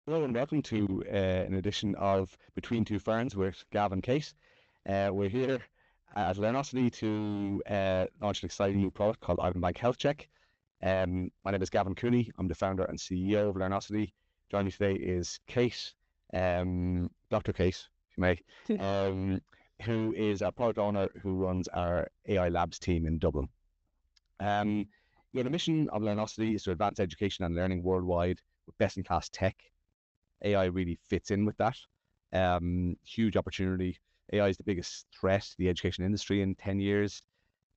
Hello and welcome to an edition of Between Two Ferns with Gav and Kate. We're here at Learnosity to launch an exciting new product called Bank Health Check. My name is Gavin Cooney. I'm the founder and CEO of Learnosity. Joining me today is Kate, Dr. Kate, if you may, who is a product owner who runs our AI Labs team in Dublin. The mission of Learnosity is to advance education and learning worldwide with best-in-class tech. AI really fits in with that. Huge opportunity. AI is the biggest threat to the education industry in 10 years,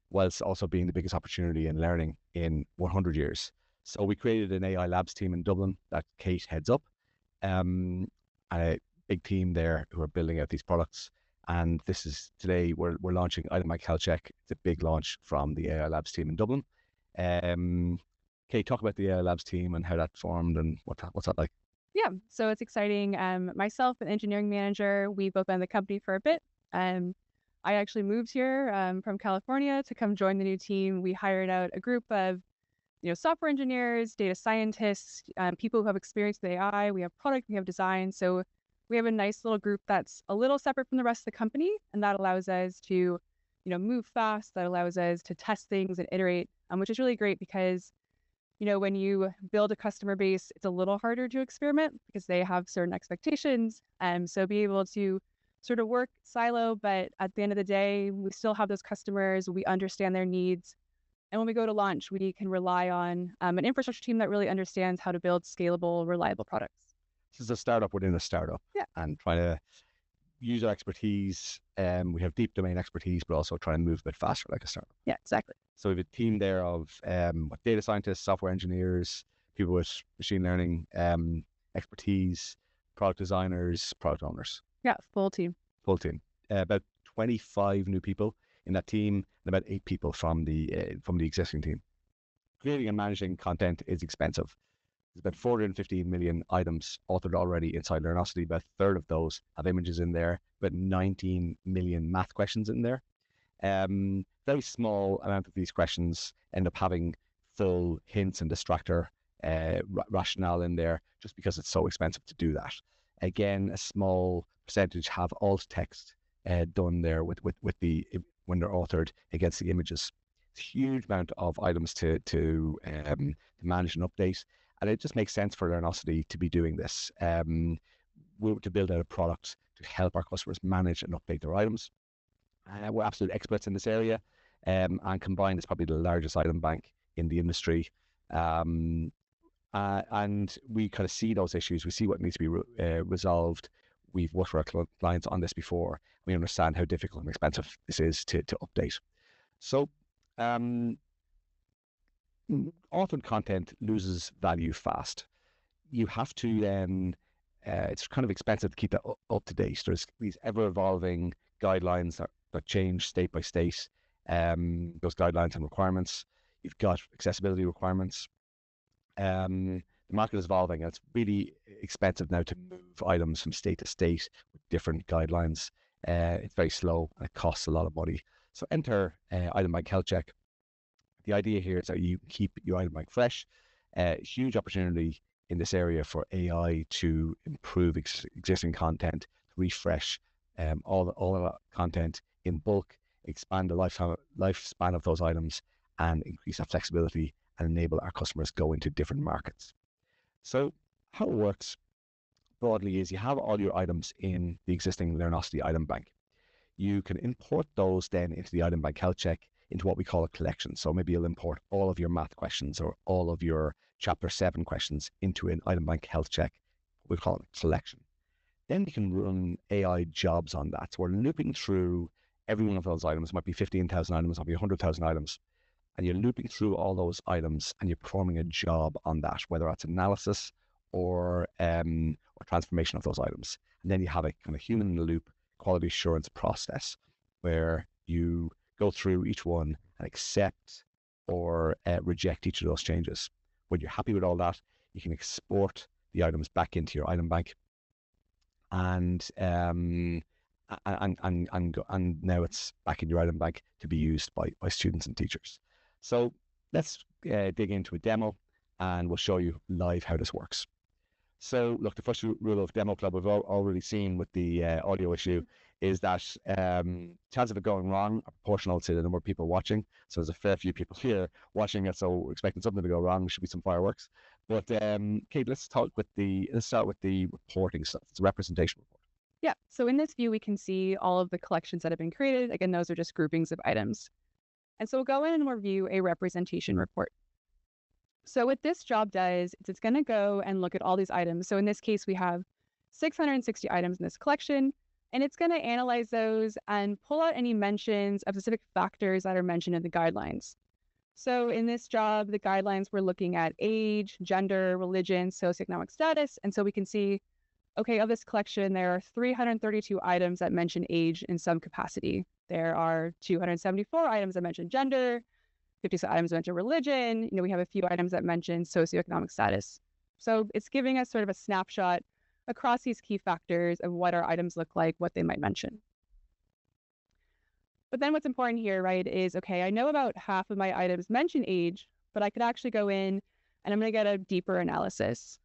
whilst also being the biggest opportunity in learning in 100 years. So we created an AI Labs team in Dublin that Kate heads up, and a big team there who are building out these products. And this is today we're launching Bank Health Check. It's a big launch from the AI Labs team in Dublin. Kate, talk about the AI Labs team and how that formed and what's that like? Yeah, so it's exciting. Myself, an engineering manager, we've both been in the company for a bit. I actually moved here from California to come join the new team. We hired out a group of, software engineers, data scientists, people who have experience with AI. We have product, we have design. So we have a nice little group that's a little separate from the rest of the company, and that allows us to, move fast. That allows us to test things and iterate, which is really great because when you build a customer base, it's a little harder to experiment because they have certain expectations. So be able to sort of work silo, but at the end of the day, we still have those customers. We understand their needs. And when we go to launch, we can rely on an infrastructure team that really understands how to build scalable, reliable products. This is a startup within a startup. Yeah. And trying to use our expertise. We have deep domain expertise, but also try and move a bit faster like a startup. Yeah, exactly. So we have a team there of data scientists, software engineers, people with machine learning expertise, product designers, product owners. Yeah, full team. Full team. About 25 new people in that team, and about 8 people from the existing team. Creating and managing content is expensive. There's about 415 million items authored already inside Learnosity. About a third of those have images in there, about 19 million math questions in there. Very small amount of these questions end up having full hints and distractor rationale in there just because it's so expensive to do that. Again, a small percentage have alt text done there with the when they're authored against the images. It's a huge amount of items to manage and update. And it just makes sense for Learnosity to be doing this. To build out a product to help our customers manage and update their items. We're absolute experts in this area, and combined, it's probably the largest item bank in the industry. And we kind of see those issues. We see what needs to be resolved. We've worked with our clients on this before. We understand how difficult and expensive this is to update. So, authored content loses value fast. You have to then, it's kind of expensive to keep that up to date. There's these ever evolving guidelines that change state by state, those guidelines and requirements. You've got accessibility requirements. The market is evolving, and it's really expensive now to move items from state to state with different guidelines. It's very slow and it costs a lot of money. So enter Bank Health Check. The idea here is that you keep your item bank fresh. Huge opportunity in this area for AI to improve existing content, refresh all of that content in bulk, expand the lifespan of those items, and increase that flexibility and enable our customers go into different markets. So how it works broadly is you have all your items in the existing Learnosity item bank. You can import those then into the Bank Health Check into what we call a collection. So maybe you'll import all of your math questions or all of your chapter 7 questions into an Bank Health Check. We call it a collection. Then you can run AI jobs on that. So we're looping through every one of those items. It might be 15,000 items, it might be 100,000 items. And you're looping through all those items and you're performing a job on that, whether that's analysis or transformation of those items. And then you have a kind of human in the loop quality assurance process where you go through each one and accept or reject each of those changes. When you're happy with all that, you can export the items back into your item bank, and now it's back in your item bank to be used by students and teachers. So let's dig into a demo, and we'll show you live how this works. So, look, the first rule of Demo Club we've already seen with the audio issue is that chance of it going wrong are proportional to the number of people watching. So there's a fair few people here watching it, so we're expecting something to go wrong. There should be some fireworks. But Kate, let's start with the reporting stuff. It's a representation report. Yeah, so in this view, we can see all of the collections that have been created. Again, those are just groupings of items. And so we'll go in and review a representation report. So what this job does is it's going to go and look at all these items. So in this case, we have 660 items in this collection, and it's going to analyze those and pull out any mentions of specific factors that are mentioned in the guidelines. So in this job, the guidelines we're looking at age, gender, religion, socioeconomic status. And so we can see, okay, of this collection, there are 332 items that mention age in some capacity. There are 274 items that mention gender, 50 items that mention religion. We have a few items that mention socioeconomic status. So it's giving us sort of a snapshot across these key factors of what our items look like, what they might mention. But then what's important here, right, is, okay, I know about half of my items mention age, but I could actually go in and I'm going to get a deeper analysis.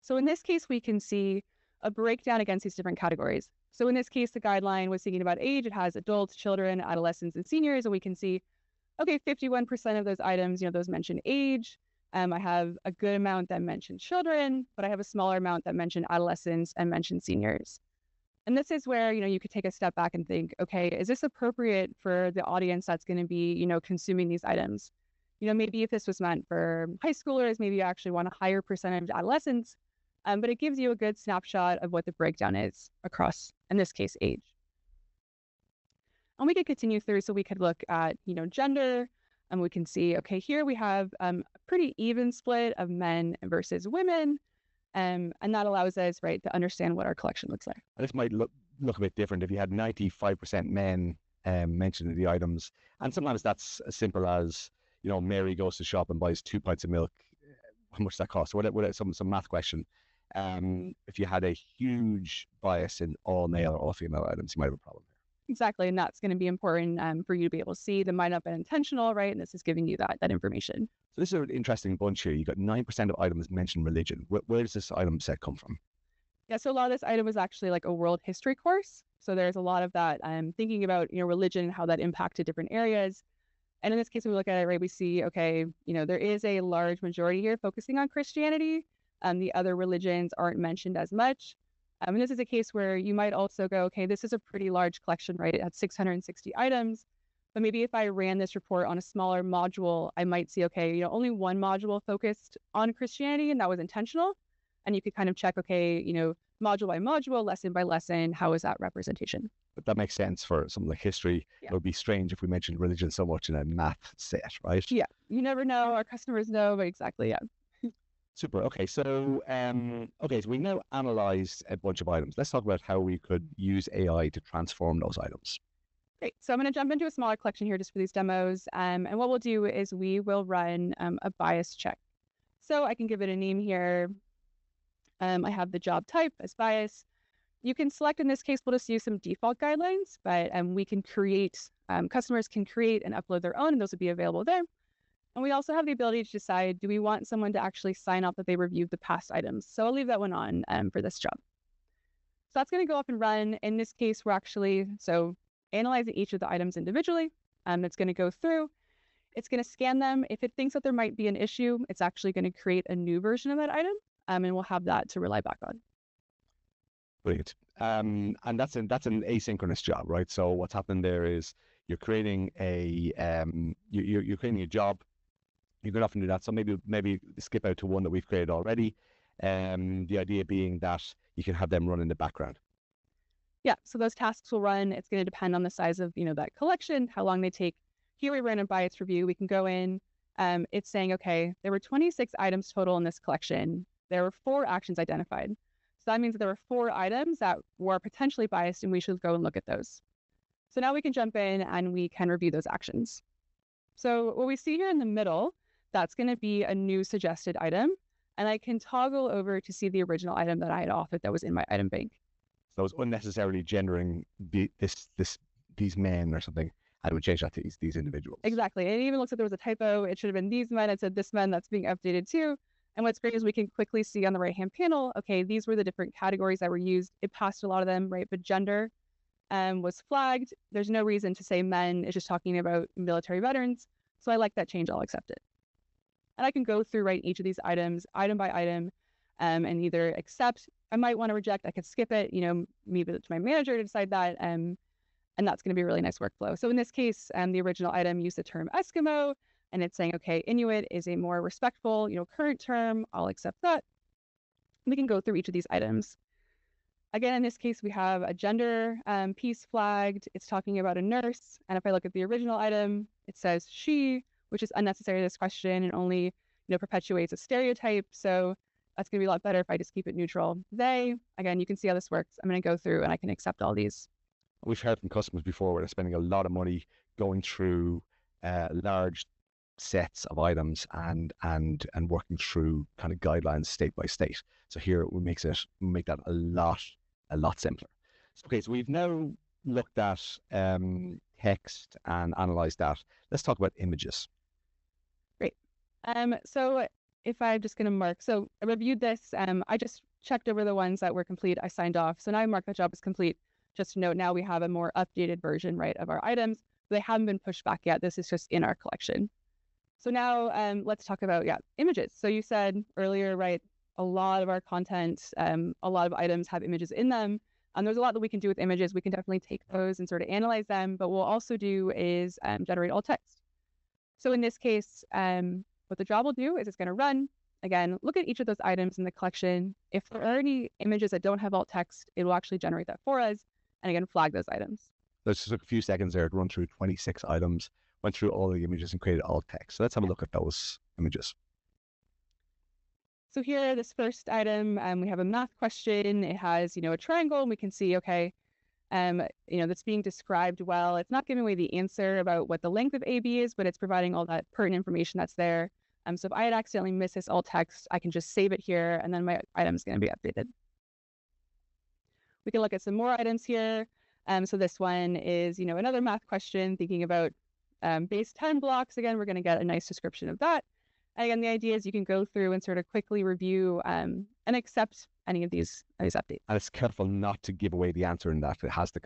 So in this case, we can see a breakdown against these different categories. So in this case, the guideline was thinking about age. It has adults, children, adolescents, and seniors. And we can see, okay, 51% of those items, those mention age. I have a good amount that mention children, but I have a smaller amount that mention adolescents and mention seniors. And this is where, you could take a step back and think, okay, is this appropriate for the audience that's going to be, consuming these items? Maybe if this was meant for high schoolers, maybe you actually want a higher percentage of adolescents, but it gives you a good snapshot of what the breakdown is across, in this case, age. And we could continue through, so we could look at, gender, and we can see, okay, here we have a pretty even split of men versus women, and that allows us, right, to understand what our collection looks like. And this might look a bit different if you had 95% men mentioned in the items, and sometimes that's as simple as, Mary goes to shop and buys 2 pints of milk. How much does that cost? What some math question. If you had a huge bias in all male or all female items, you might have a problem here. Exactly, and that's going to be important for you to be able to see. That might not have been intentional, right? And this is giving you that information. So this is an interesting bunch here. You got 9% of items mention religion. Where does this item set come from? Yeah, so a lot of this item was actually like a world history course. So there's a lot of that thinking about, religion and how that impacted different areas. And in this case, when we look at it, right, we see, okay, there is a large majority here focusing on Christianity. The other religions aren't mentioned as much. And this is a case where you might also go, okay, this is a pretty large collection, right? It had 660 items. But maybe if I ran this report on a smaller module, I might see, okay, only one module focused on Christianity, and that was intentional. And you could kind of check, okay, module by module, lesson by lesson, how is that representation? But that makes sense for something like history. Yeah. It would be strange if we mentioned religion so much in a math set, right? Yeah, you never know. Our customers know, but exactly, yeah. Super. Okay, so so we now analyzed a bunch of items. Let's talk about how we could use AI to transform those items. Great. So I'm going to jump into a smaller collection here just for these demos. And what we'll do is we will run a bias check. So I can give it a name here. I have the job type as bias. You can select, in this case, we'll just use some default guidelines, but we can create, customers can create and upload their own, and those will be available there. And we also have the ability to decide, do we want someone to actually sign up that they reviewed the past items? So I'll leave that one on for this job. So that's going to go up and run. In this case, we're actually, analyzing each of the items individually. It's going to go through. It's going to scan them. If it thinks that there might be an issue, it's actually going to create a new version of that item, and we'll have that to rely back on. Brilliant. And that's an asynchronous job, right? So what's happening there is you're creating a you're creating a job. You could often do that. So maybe skip out to one that we've created already. The idea being that you can have them run in the background. Yeah, so those tasks will run. It's going to depend on the size of that collection, how long they take. Here we ran a bias review. We can go in. It's saying, okay, there were 26 items total in this collection. There were 4 actions identified. So that means that there were 4 items that were potentially biased, and we should go and look at those. So now we can jump in and we can review those actions. So what we see here in the middle, that's going to be a new suggested item. And I can toggle over to see the original item that I had authored that was in my item bank. So it's unnecessarily gendering these men or something. I would change that to these individuals. Exactly. It even looks like there was a typo. It should have been these men. It said this men, that's being updated too. And what's great is we can quickly see on the right-hand panel, okay, these were the different categories that were used. It passed a lot of them, right? But gender was flagged. There's no reason to say men. It's just talking about military veterans. So I like that change. I'll accept it. And I can go through, right, each of these items, item by item, and either accept. I might want to reject. I could skip it, maybe to my manager to decide that. And that's going to be a really nice workflow. So in this case, the original item used the term Eskimo, and it's saying, okay, Inuit is a more respectful, current term. I'll accept that. We can go through each of these items. Again, in this case, we have a gender piece flagged. It's talking about a nurse. And if I look at the original item, it says she, which is unnecessary to this question and only perpetuates a stereotype. So that's going to be a lot better if I just keep it neutral. They, again, you can see how this works. I'm going to go through and I can accept all these. We've heard from customers before where they're spending a lot of money going through large sets of items and working through kind of guidelines state by state. So here it make that a lot simpler. Okay, so we've now looked at text and analyzed that. Let's talk about images. Great. So if I'm just going to mark, so I reviewed this. I just checked over the ones that were complete. I signed off. So now I mark the job as complete. Just to note, now we have a more updated version, right, of our items. They haven't been pushed back yet. This is just in our collection. So now let's talk about, images. So you said earlier, right, a lot of our content, a lot of items have images in them. And there's a lot that we can do with images. We can definitely take those and sort of analyze them. But what we'll also do is generate alt text. So in this case, what the job will do is it's going to run. Again, look at each of those items in the collection. If there are any images that don't have alt text, it will actually generate that for us. And again, flag those items. There's just a few seconds there to run through 26 items, went through all the images and created alt text. So let's have a look at those images. So here, this first item, we have a math question. It has, a triangle, and we can see, okay, that's being described well. It's not giving away the answer about what the length of AB is, but it's providing all that pertinent information that's there. So if I had accidentally missed this alt text, I can just save it here, and then my item is going to be updated. We can look at some more items here. So this one is, another math question, thinking about base 10 blocks. Again, we're going to get a nice description of that. And again, the idea is you can go through and sort of quickly review and accept any of these updates. And it's careful not to give away the answer in that. It has the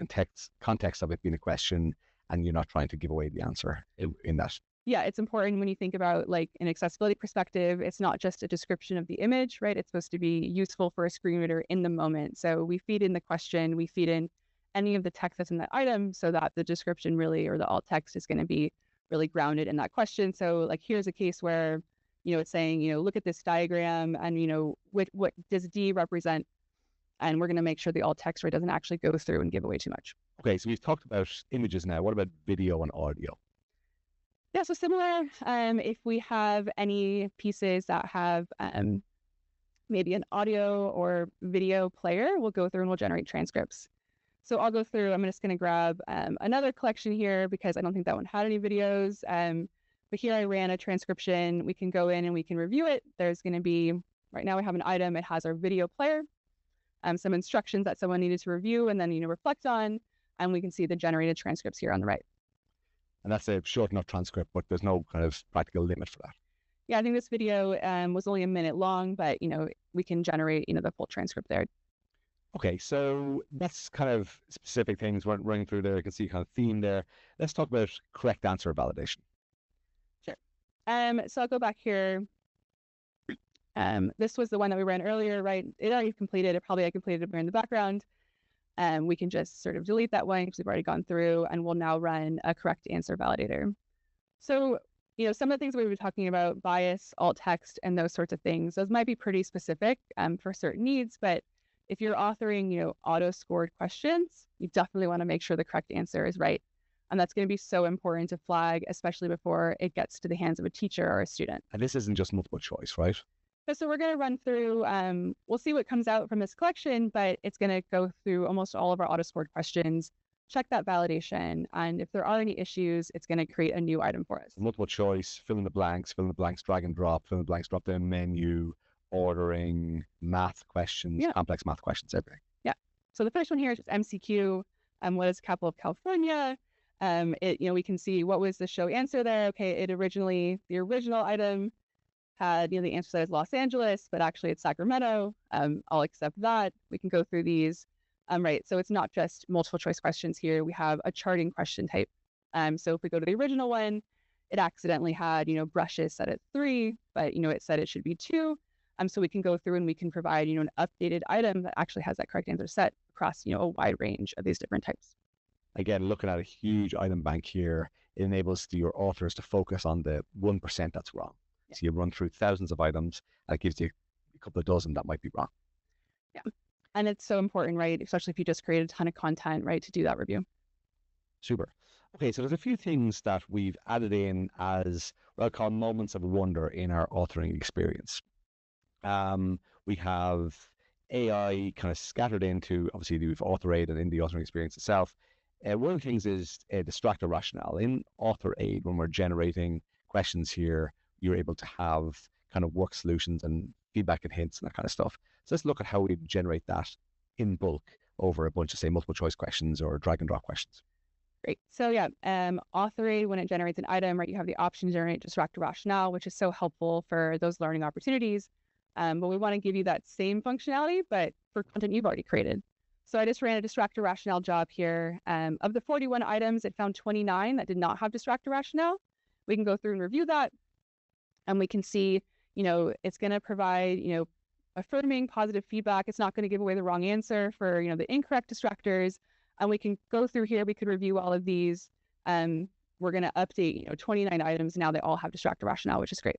context of it being a question, and you're not trying to give away the answer in that. Yeah, it's important when you think about like an accessibility perspective. It's not just a description of the image, right? It's supposed to be useful for a screen reader in the moment. So we feed in the question, we feed in any of the text that's in that item so that the description really, or the alt text, is going to be really grounded in that question. So like here's a case where, it's saying, look at this diagram and, what does D represent? And we're going to make sure the alt text, right, doesn't actually go through and give away too much. Okay, so we've talked about images now. What about video and audio? Yeah, so similar. If we have any pieces that have maybe an audio or video player, we'll go through and we'll generate transcripts. So I'll go through, I'm just going to grab another collection here because I don't think that one had any videos. But here I ran a transcription. We can go in and we can review it. There's going to be, right now we have an item. It has our video player, some instructions that someone needed to review and then, reflect on. And we can see the generated transcripts here on the right. And that's a short enough transcript, but there's no kind of practical limit for that. Yeah, I think this video was only a minute long, but, we can generate, the full transcript there. Okay, so that's kind of specific things running through there. You can see kind of theme there. Let's talk about correct answer validation. Sure. So I'll go back here. This was the one that we ran earlier, right? It already completed. I completed it in the background. We can just sort of delete that one because we've already gone through, and we'll now run a correct answer validator. So, some of the things we were talking about, bias, alt text, and those sorts of things, those might be pretty specific for certain needs, but if you're authoring, auto-scored questions, you definitely want to make sure the correct answer is right. And that's going to be so important to flag, especially before it gets to the hands of a teacher or a student. And this isn't just multiple choice, right? So we're going to run through, we'll see what comes out from this collection, but it's going to go through almost all of our auto-scored questions, check that validation, and if there are any issues, it's going to create a new item for us. Multiple choice, fill in the blanks, drag and drop, fill in the blanks, drop down menu, ordering, math questions, complex math questions, everything. Yeah. So the first one here is just MCQ. What is the capital of California? We can see what was the show answer there. Okay, the original item had, the answer says Los Angeles, but actually it's Sacramento. I'll accept that. We can go through these. Right. So it's not just multiple choice questions here. We have a charting question type. So if we go to the original one, it accidentally had, brushes set at 3, but, it said it should be 2. So we can go through and we can provide, an updated item that actually has that correct answer set across, a wide range of these different types. Again, looking at a huge item bank here, it enables your authors to focus on the 1% that's wrong. Yeah. So you run through thousands of items, and it gives you a couple of dozen that might be wrong. Yeah. And it's so important, right? Especially if you just create a ton of content, right, to do that review. Super. Okay, so there's a few things that we've added in as what I call moments of wonder in our authoring experience. We have AI kind of scattered into, obviously we've author aid and in the authoring experience itself. One of the things is Distractor rationale. In author aid, when we're generating questions here, you're able to have kind of work solutions and feedback and hints and that kind of stuff. So let's look at how we generate that in bulk over a bunch of, say, multiple choice questions or drag and drop questions. Great. So yeah, author aid, when it generates an item, right, you have the option to generate Distractor rationale, which is so helpful for those learning opportunities. But we want to give you that same functionality, but for content you've already created. So I just ran a Distractor rationale job here. Of the 41 items, it found 29 that did not have Distractor rationale. We can go through and review that. And we can see, it's going to provide, affirming positive feedback. It's not going to give away the wrong answer for, the incorrect distractors. And we can go through here. We could review all of these. We're going to update, 29 items. Now they all have Distractor rationale, which is great.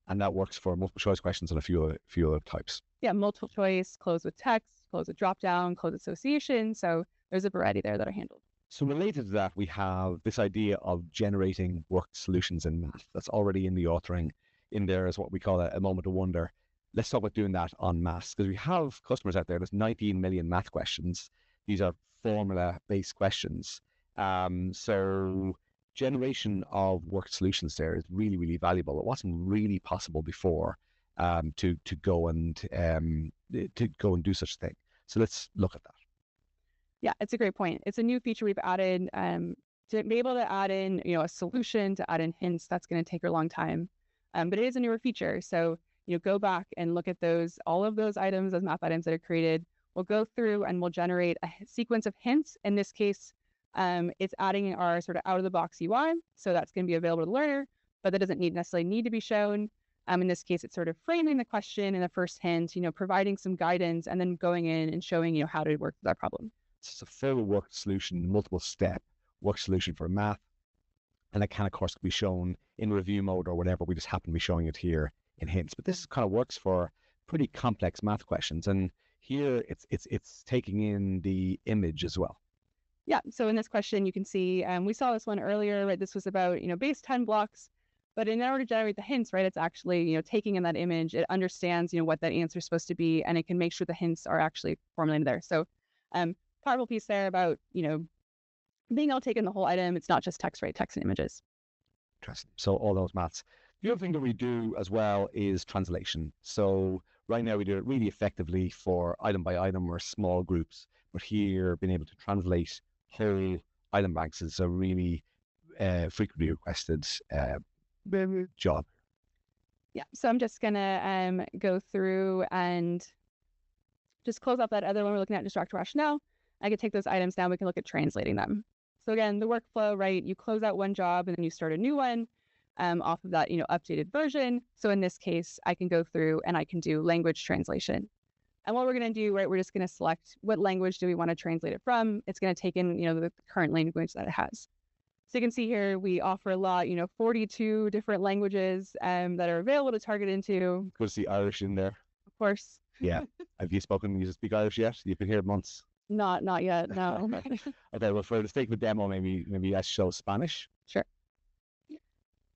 And that works for multiple choice questions and a few other types. Yeah, multiple choice, close with text, close with drop down, close association. So there's a variety there that are handled. So related to that, we have this idea of generating worked solutions in math. That's already in the authoring. In there is what we call a moment of wonder. Let's talk about doing that on maths, because we have customers out there. There's 19 million math questions. These are formula-based questions. So generation of worked solutions there is really, really valuable. It wasn't really possible before to go and do such a thing. So let's look at that. Yeah, it's a great point. It's a new feature we've added to be able to add in, a solution, to add in hints. That's going to take a long time, but it is a newer feature. So go back and look at all of those items, those math items that are created. We'll go through and we'll generate a sequence of hints. In this case, it's adding our sort of out-of-the-box UI. So that's going to be available to the learner, but that doesn't necessarily need to be shown. In this case, it's sort of framing the question in the first hint, providing some guidance, and then going in and showing, how to work with that problem. It's a full worked solution, multiple step work solution for math. And that can, of course, be shown in review mode or whatever. We just happen to be showing it here in hints. But this kind of works for pretty complex math questions. And here it's taking in the image as well. Yeah. So in this question, you can see, we saw this one earlier, right? This was about, base 10 blocks. But in order to generate the hints, right, it's actually, taking in that image. It understands, what that answer is supposed to be, and it can make sure the hints are actually formulated there. So powerful piece there about, being able to take in the whole item. It's not just text, right? Text and images. Interesting. So all those maths. The other thing that we do as well is translation. So right now we do it really effectively for item by item or small groups. But here, being able to translate whole item banks is a really frequently requested job. Yeah. So I'm just going to go through and just close up that other one. We're looking at Distractor rationale. I could take those items now. We can look at translating them. So again, the workflow, right? You close out one job and then you start a new one off of that, updated version. So in this case, I can go through and I can do language translation. And what we're going to do, right? We're just going to select what language do we want to translate it from. It's going to take in, the current language that it has. So you can see here, we offer a lot, 42 different languages that are available to target into. Good to see Irish in there. Of course. Yeah. Have you speak Irish yet? You've been here months. Not yet, no. Okay, well, for the sake of a demo, maybe let's show Spanish. Sure.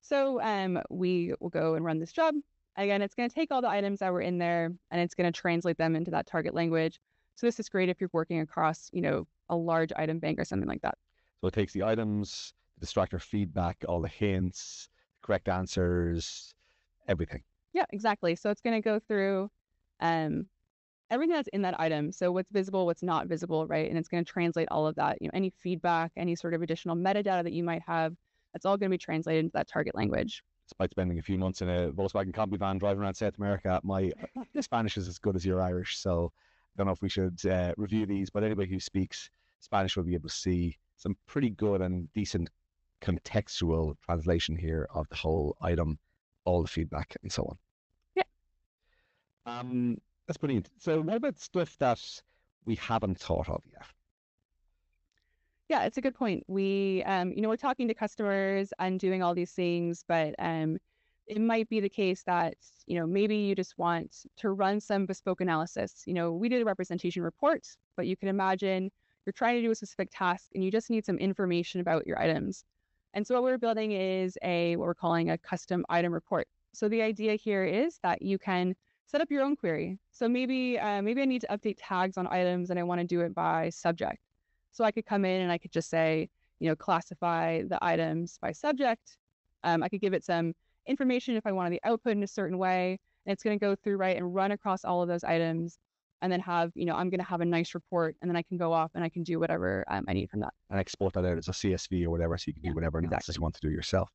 So we will go and run this job. Again, it's going to take all the items that were in there, and it's going to translate them into that target language. So this is great if you're working across, a large item bank or something like that. So it takes the items, the distractor feedback, all the hints, the correct answers, everything. Yeah, exactly. So it's going to go through everything that's in that item. So what's visible, what's not visible, right? And it's going to translate all of that, any feedback, any sort of additional metadata that you might have, that's all going to be translated into that target language. despite spending a few months in a Volkswagen Combi van driving around South America, my Spanish is as good as your Irish. So I don't know if we should review these, but anybody who speaks Spanish will be able to see some pretty good and decent contextual translation here of the whole item, all the feedback, and so on. Yeah. That's brilliant. So what about stuff that we haven't thought of yet? Yeah, it's a good point. We, we're talking to customers and doing all these things, but it might be the case that, maybe you just want to run some bespoke analysis. We did a representation report, but you can imagine you're trying to do a specific task and you just need some information about your items. And so what we're building is what we're calling a custom item report. So the idea here is that you can set up your own query. So maybe I need to update tags on items and I want to do it by subject. So I could come in and I could just say, classify the items by subject. I could give it some information if I wanted the output in a certain way, and it's going to go through, right, and run across all of those items, and then have, I'm going to have a nice report, and then I can go off and I can do whatever I need from that. And export that out as a CSV or whatever, so you can do whatever analysis you want to do yourself.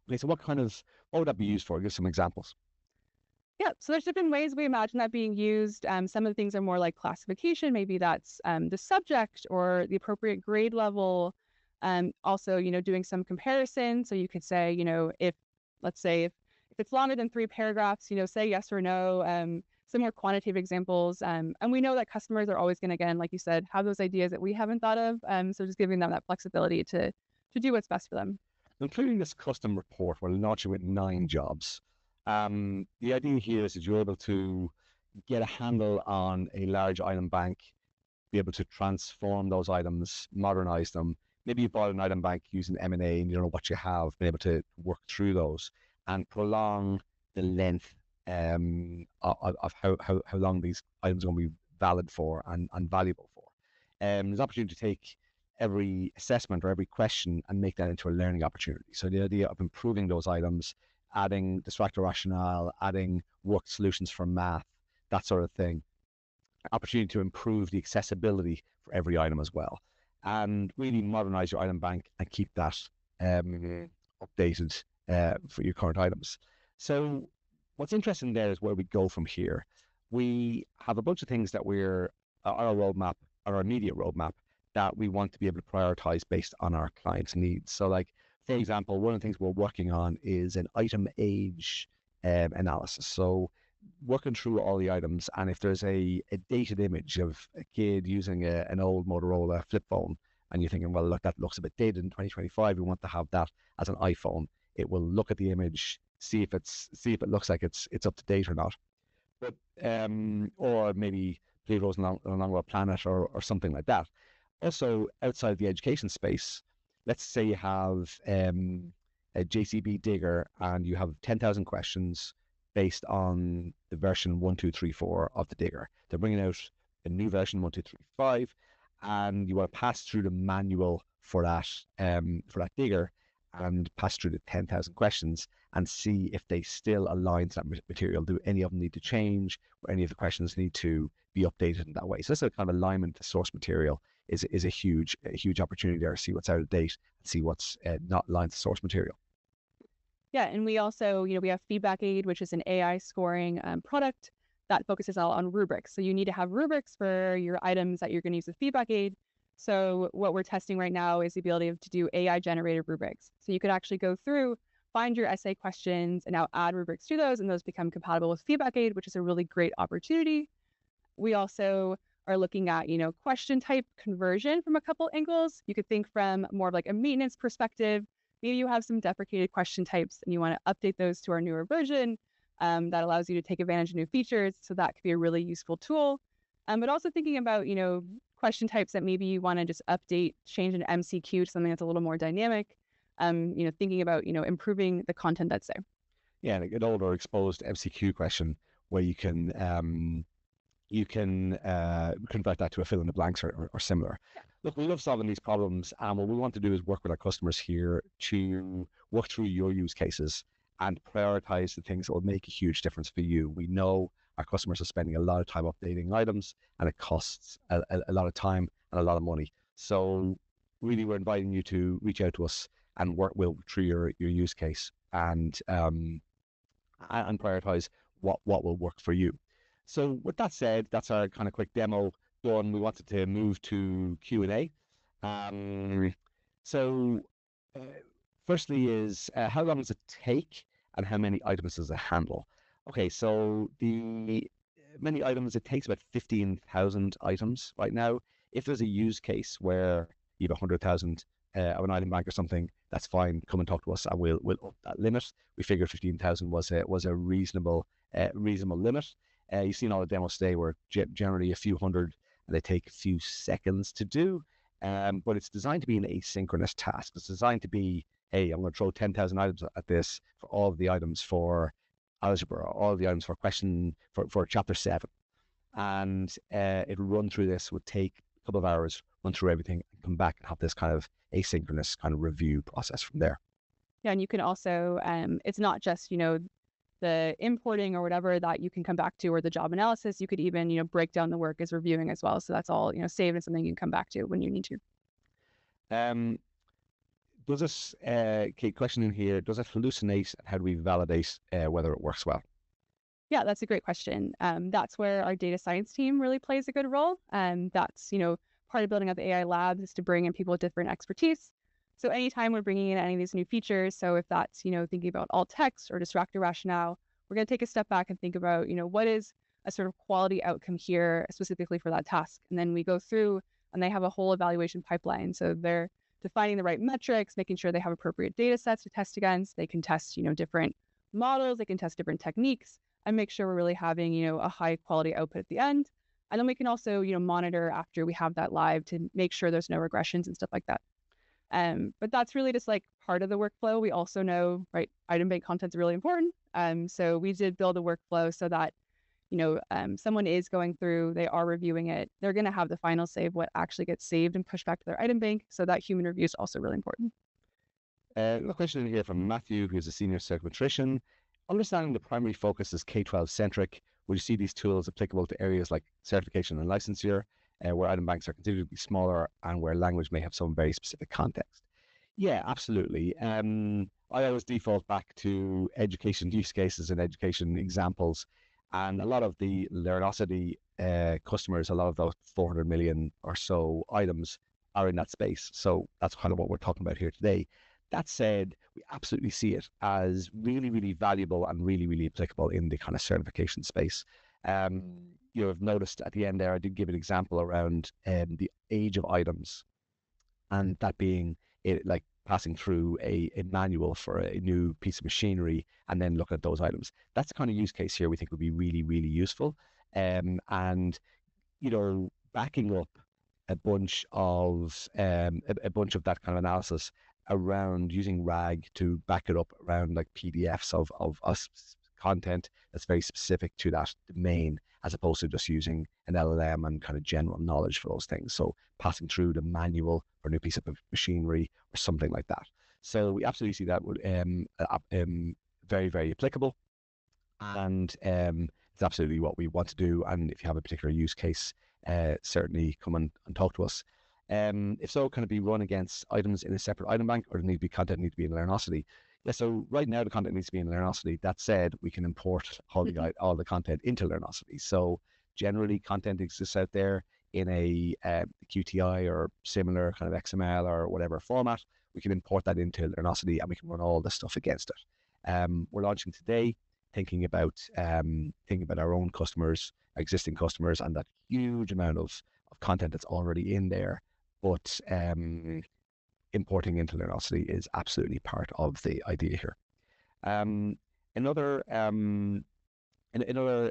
Okay, so what would that be used for? Give some examples. Yeah, so there's different ways we imagine that being used. Some of the things are more like classification. Maybe that's the subject or the appropriate grade level. Also, doing some comparison. So you could say, let's say if it's longer than 3 paragraphs, say yes or no. Some more quantitative examples. And we know that customers are always going to, again, like you said, have those ideas that we haven't thought of. So just giving them that flexibility to do what's best for them. Including this custom report, we're launching with 9 jobs. The idea here is that you're able to get a handle on a large item bank, be able to transform those items, modernize them. Maybe you bought an item bank using M&A and you don't know what you have, been able to work through those and prolong the length of how long these items are going to be valid for and valuable for. There's an opportunity to take every assessment or every question and make that into a learning opportunity. So the idea of improving those items, adding Distractor rationale, adding worked solutions for math, that sort of thing. Opportunity to improve the accessibility for every item as well. And really modernize your item bank and keep that updated for your current items. So what's interesting there is where we go from here. We have a bunch of things that we're on our roadmap, or our immediate roadmap, that we want to be able to prioritize based on our clients' needs. So like, for example, one of the things we're working on is an item age analysis. So working through all the items, and if there's a dated image of a kid using an old Motorola flip phone, and you're thinking, well, look, that looks a bit dated in 2025, we want to have that as an iPhone. It will look at the image, see if it looks like it's up to date or not. But or maybe Pluto's no longer a planet or something like that. Also, outside the education space, let's say you have a JCB digger and you have 10,000 questions based on the version 1.2.3.4 of the digger. They're bringing out a new version 1.2.3.5, and you want to pass through the manual for that digger and pass through the 10,000 questions and see if they still align to that material. Do any of them need to change, or any of the questions need to be updated in that way? So this is a kind of alignment to source material is a huge opportunity there to see what's out of date and see what's not aligned to source material. Yeah, and we also, we have Feedback Aid, which is an AI scoring product that focuses all on rubrics. So you need to have rubrics for your items that you're going to use with Feedback Aid. So what we're testing right now is the ability to do AI-generated rubrics. So you could actually go through, find your essay questions, and now add rubrics to those, and those become compatible with Feedback Aid, which is a really great opportunity. We also are looking at, question type conversion from a couple angles. You could think from more of like a maintenance perspective. Maybe you have some deprecated question types and you want to update those to our newer version that allows you to take advantage of new features. So that could be a really useful tool. But also thinking about, question types that maybe you want to just update, change an MCQ to something that's a little more dynamic. Thinking about, improving the content that's there. Yeah, like an older exposed MCQ question where you can convert that to a fill in the blanks or similar. Yeah. Look, we love solving these problems, and what we want to do is work with our customers here to work through your use cases and prioritize the things that will make a huge difference for you. We know our customers are spending a lot of time updating items, and it costs a lot of time and a lot of money. So really, we're inviting you to reach out to us and we'll work through your use case and prioritize what will work for you. So with that said, that's our kind of quick demo done. We wanted to move to Q&A. Um, so uh, firstly is how long does it take and how many items does it handle? Okay, so the many items, it takes about 15,000 items right now. If there's a use case where you have 100,000 of an item bank or something, that's fine. Come and talk to us, and we'll up that limit. We figured 15,000 was a reasonable limit. You've seen all the demos today where generally a few hundred, and they take a few seconds to do. But it's designed to be an asynchronous task. It's designed to be, hey, I'm going to throw 10,000 items at this for all of the items for algebra, all of the items for for chapter 7. And it'll run through this, would take a couple of hours, run through everything, and come back and have this kind of asynchronous kind of review process from there. Yeah, and you can also, it's not just, the importing or whatever that you can come back to, or the job analysis. You could even, break down the work as reviewing as well. So that's all, saved and something you can come back to when you need to. Does this, Kate, question in here, does it hallucinate, and how do we validate whether it works well? Yeah, that's a great question. That's where our data science team really plays a good role. That's, part of building up the AI labs is to bring in people with different expertise. So anytime we're bringing in any of these new features, so if that's, thinking about alt text or Distractor rationale, we're going to take a step back and think about, what is a sort of quality outcome here specifically for that task. And then we go through and they have a whole evaluation pipeline. So they're defining the right metrics, making sure they have appropriate data sets to test against. They can test, different models, they can test different techniques, and make sure we're really having, a high quality output at the end. And then we can also, monitor after we have that live to make sure there's no regressions and stuff like that. But that's really just like part of the workflow. We also know, right, item bank content is really important. So we did build a workflow so that, someone is going through, they are reviewing it. They're going to have the final say of what actually gets saved and pushed back to their item bank. So that human review is also really important. A question in here from Matthew, who's a senior psychometrician. Understanding the primary focus is K-12 centric, would you see these tools applicable to areas like certification and licensure, where item banks are considered to be smaller and where language may have some very specific context? Yeah, absolutely. I always default back to education use cases and education examples. And a lot of the Learnosity customers, a lot of those 400 million or so items are in that space. So that's kind of what we're talking about here today. That said, we absolutely see it as really, really valuable and really, really applicable in the kind of certification space. You'll have noticed at the end there, I did give an example around the age of items, and that being it, like passing through a manual for a new piece of machinery and then looking at those items. That's the kind of use case here we think would be really, really useful. And, backing up a bunch of that kind of analysis around using RAG to back it up around like PDFs of us content that's very specific to that domain, as opposed to just using an LLM and kind of general knowledge for those things. So passing through the manual for a new piece of machinery or something like that. So we absolutely see that would very, very applicable. And it's absolutely what we want to do. And if you have a particular use case, certainly come and talk to us. If so, can it be run against items in a separate item bank, or does content need to be in Learnosity? Yeah, so right now the content needs to be in Learnosity. That said, we can import all the content into Learnosity. So generally, content exists out there in a QTI or similar kind of XML or whatever format. We can import that into Learnosity and we can run all the stuff against it. We're launching today, thinking about our own customers, existing customers, and that huge amount of content that's already in there. But importing into Learnosity is absolutely part of the idea here. Another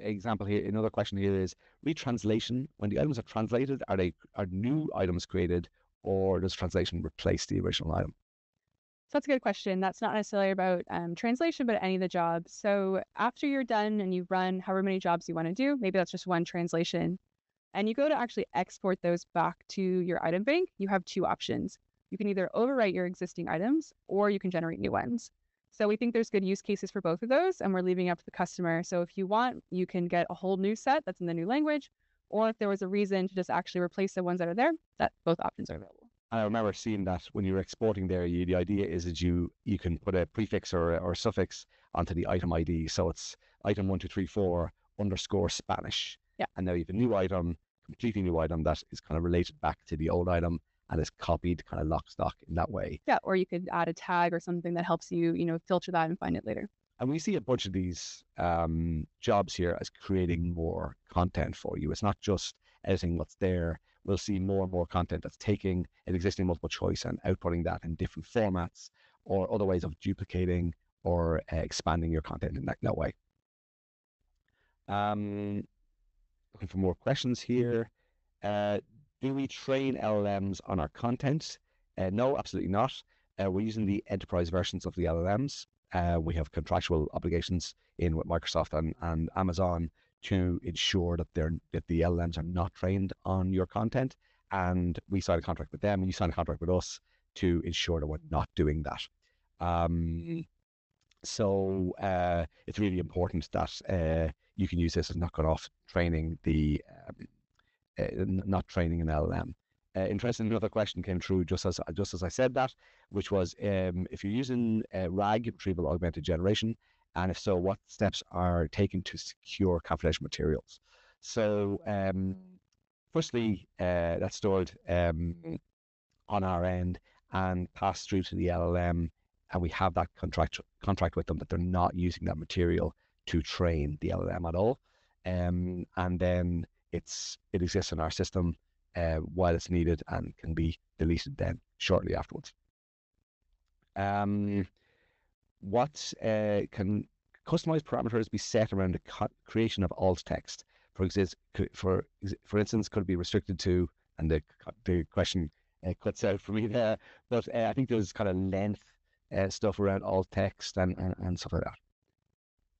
example here, another question here is retranslation. When the items are translated, are new items created, or does translation replace the original item? So that's a good question. That's not necessarily about translation, but any of the jobs. So after you're done and you've run however many jobs you want to do, maybe that's just one translation, and you go to actually export those back to your item bank, you have two options. You can either overwrite your existing items or you can generate new ones. So we think there's good use cases for both of those, and we're leaving it up to the customer. So if you want, you can get a whole new set that's in the new language, or if there was a reason to just actually replace the ones that are there, that both options are available. And I remember seeing that when you're exporting there, the idea is that you can put a prefix or suffix onto the item ID. So it's item 1234 underscore Spanish. Yeah. And now you have a new item, completely new item that is kind of related back to the old item and is copied kind of lock stock in that way. Yeah, or you could add a tag or something that helps you, filter that and find it later. And we see a bunch of these jobs here as creating more content for you. It's not just editing what's there. We'll see more and more content that's taking an existing multiple choice and outputting that in different formats or other ways of duplicating or expanding your content in that way. Looking for more questions here. Do we train LLMs on our content? No, absolutely not. We're using the enterprise versions of the LLMs. We have contractual obligations in with Microsoft and Amazon to ensure that the LLMs are not trained on your content. And we sign a contract with them, and you sign a contract with us to ensure that we're not doing that. So it's really important that you can use this as not going off training not training an LLM. Interesting, another question came through just as I said that, which was if you're using RAG, retrieval augmented generation, and if so, what steps are taken to secure confidential materials? So firstly, that's stored on our end and passed through to the LLM, and we have that contract with them that they're not using that material to train the LLM at all. And then it exists in our system while it's needed and can be deleted then shortly afterwards. What can customized parameters be set around the creation of alt text? For instance, could it be restricted to, and the question cuts out for me there, but I think there's kind of length stuff around alt text and stuff like that.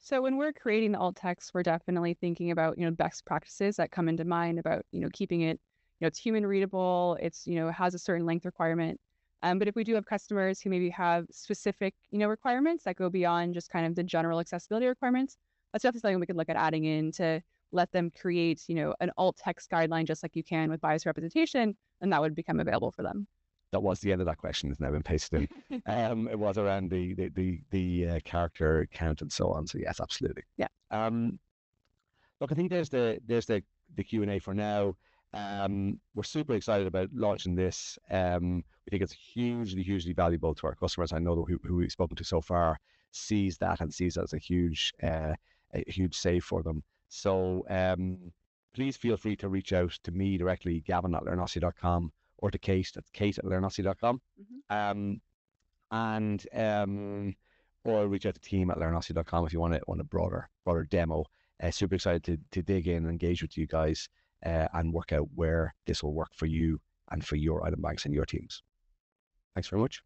So when we're creating the alt text, we're definitely thinking about, best practices that come into mind about, keeping it, it's human readable, it's, has a certain length requirement. But if we do have customers who maybe have specific, requirements that go beyond just kind of the general accessibility requirements, that's definitely something we could look at adding in to let them create, an alt text guideline, just like you can with bias representation, and that would become available for them. That was the end of that question. It's now been pasted in. It was around the character count and so on. So yes, absolutely. Yeah. Look, I think there's the Q&A for now. We're super excited about launching this. We think it's hugely valuable to our customers. I know that who we've spoken to so far sees that and sees that as a huge save for them. So please feel free to reach out to me directly, gavin@learnosity.com, or to Kate, that's kate@learnosity.com. Or reach out to team@learnosity.com if you want a broader demo. Super excited to dig in and engage with you guys and work out where this will work for you and for your item banks and your teams. Thanks very much.